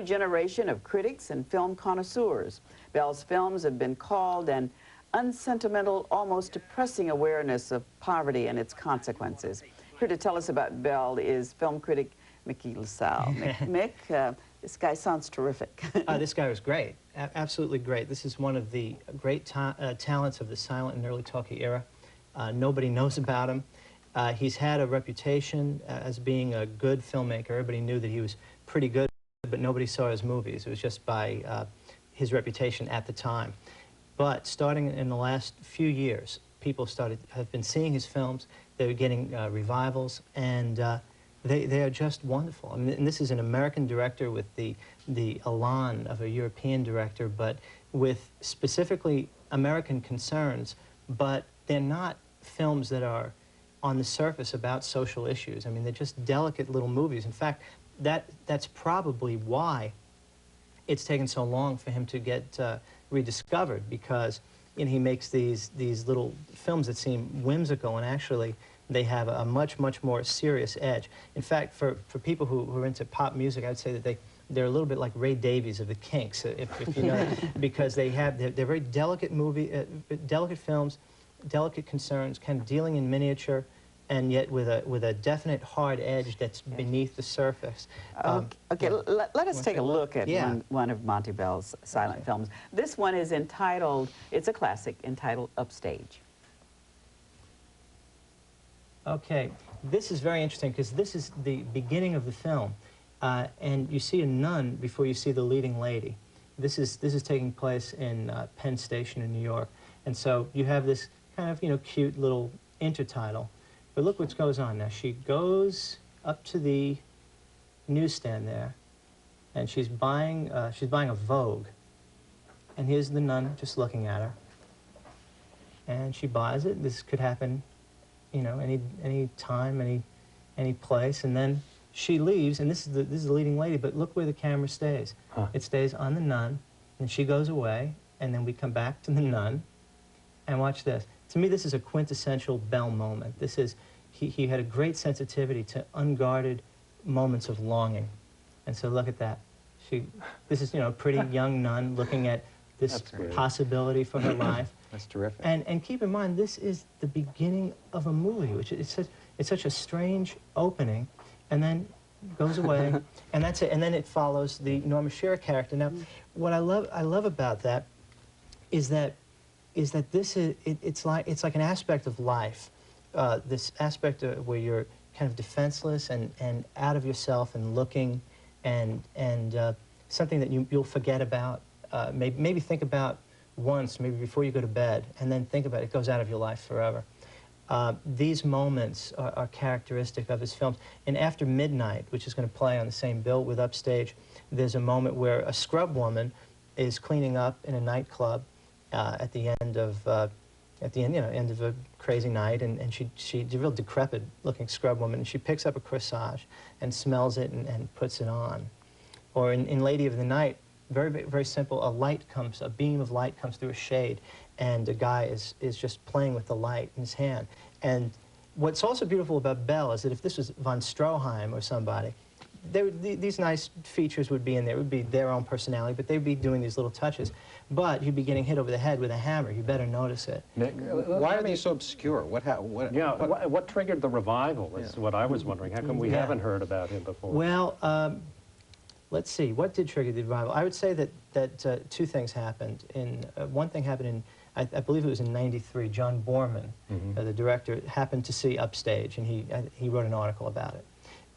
Generation of critics and film connoisseurs. Bell's films have been called an unsentimental, almost depressing awareness of poverty and its consequences. Here to tell us about Bell is film critic Mick LaSalle. Mick, this guy sounds terrific. This guy was great, absolutely great. This is one of the great talents of the silent and early talkie era. Nobody knows about him. He's had a reputation as being a good filmmaker. Everybody knew that he was pretty good, but nobody saw his movies. It was just by his reputation at the time. But starting in the last few years, people have been seeing his films. They're getting revivals, and they are just wonderful. I mean, and this is an American director with the elan of a European director, but with specifically American concerns. But they're not films that are on the surface about social issues. I mean, they're just delicate little movies. In fact, that's probably why it's taken so long for him to get rediscovered, because he makes these little films that seem whimsical, and actually they have a much more serious edge. In fact, for people who are into pop music, I'd say that they're a little bit like Ray Davies of the Kinks, if you know that, because they're very delicate delicate films, delicate concerns, kind of dealing in miniature, and yet with a definite hard edge that's beneath the surface. Okay, let us take a look at one of Monta Bell's silent films. This one is entitled, it's a classic, entitled Upstage. Okay, this is very interesting because this is the beginning of the film, and you see a nun before you see the leading lady. This is taking place in Penn Station in New York, and so you have this kind of cute little intertitle. But look what goes on now. She goes up to the newsstand there, and she's buying a Vogue. And here's the nun just looking at her, and she buys it. This could happen, any time, any place. And then she leaves, and this is the leading lady. But look where the camera stays. Huh. It stays on the nun, and she goes away, and then we come back to the nun, and watch this. To me, this is a quintessential Bell moment. This is, he had a great sensitivity to unguarded moments of longing. And so look at that. This is, a pretty young nun looking at this possibility for her life. That's terrific. And keep in mind, this is the beginning of a movie, which it's such a strange opening, and then goes away, and that's it. And then it follows the Norma Shearer character. Now, what I love about that is that this is, it's like an aspect of life, this aspect where you're kind of defenseless and out of yourself and looking, and something that you'll forget about, maybe think about once, maybe before you go to bed, and then think about it. It goes out of your life forever. These moments are characteristic of his films. And After Midnight, which is going to play on the same bill with Upstage, there's a moment where a scrub woman is cleaning up in a nightclub at the end of end of a crazy night, and she's a real decrepit-looking scrub woman, and she picks up a corsage and smells it and puts it on. Or in Lady of the Night, very simple. A beam of light comes through a shade, and a guy is just playing with the light in his hand. And what's also beautiful about Bell is that if this was von Stroheim or somebody, these nice features would be in there. It would be their own personality, but they'd be doing these little touches. But you'd be getting hit over the head with a hammer. You better notice it. Nick, why are they so obscure? What triggered the revival is what I was wondering. How come we haven't heard about him before? Well, let's see. What did trigger the revival? I would say that two things happened. One thing happened in, I believe it was in '93. John Borman, the director, happened to see Upstage, and he wrote an article about it.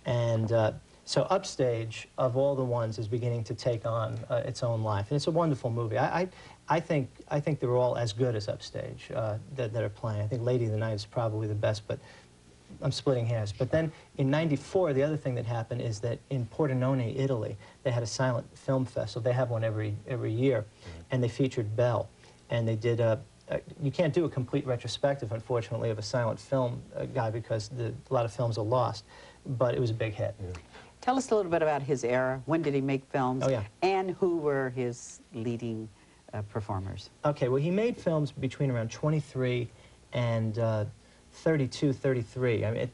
And so Upstage, of all the ones, is beginning to take on its own life, and it's a wonderful movie. I think they're all as good as Upstage that are playing. I think Lady of the Night is probably the best, but I'm splitting hairs. But then in '94, the other thing that happened is that in Pordenone, Italy, they had a silent film festival. They have one every year, and they featured Bell, and they did you can't do a complete retrospective, unfortunately, of a silent film guy because a lot of films are lost, but it was a big hit. Yeah. Tell us a little bit about his era. When did he make films? Oh, yeah. And who were his leading performers? Okay, well, he made films between around 23 and 32, 33. I mean,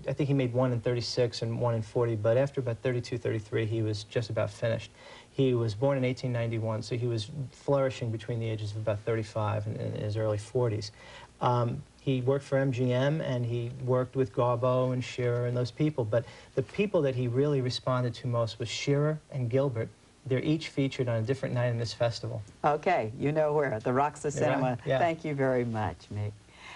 I think he made one in 36 and one in 40, but after about 32, 33, he was just about finished. He was born in 1891, so he was flourishing between the ages of about 35 and in his early 40s. He worked for MGM, and he worked with Garbo and Shearer and those people, but the people that he really responded to most was Shearer and Gilbert. They're each featured on a different night in this festival. Okay, you know where, the Roxie Cinema. Right? Yeah. Thank you very much, Mick.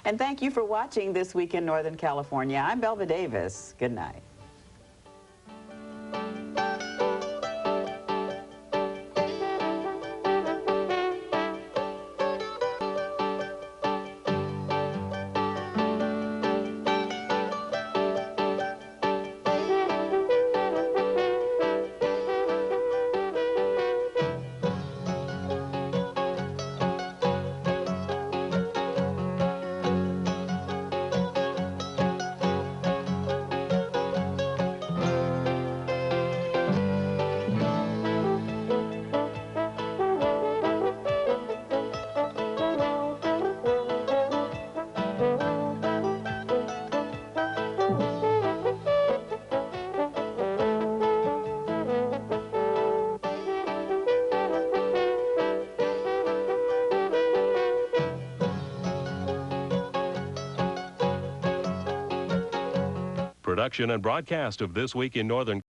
And thank you for watching This Week in Northern California. I'm Belva Davis. Good night. Production and broadcast of This Week in Northern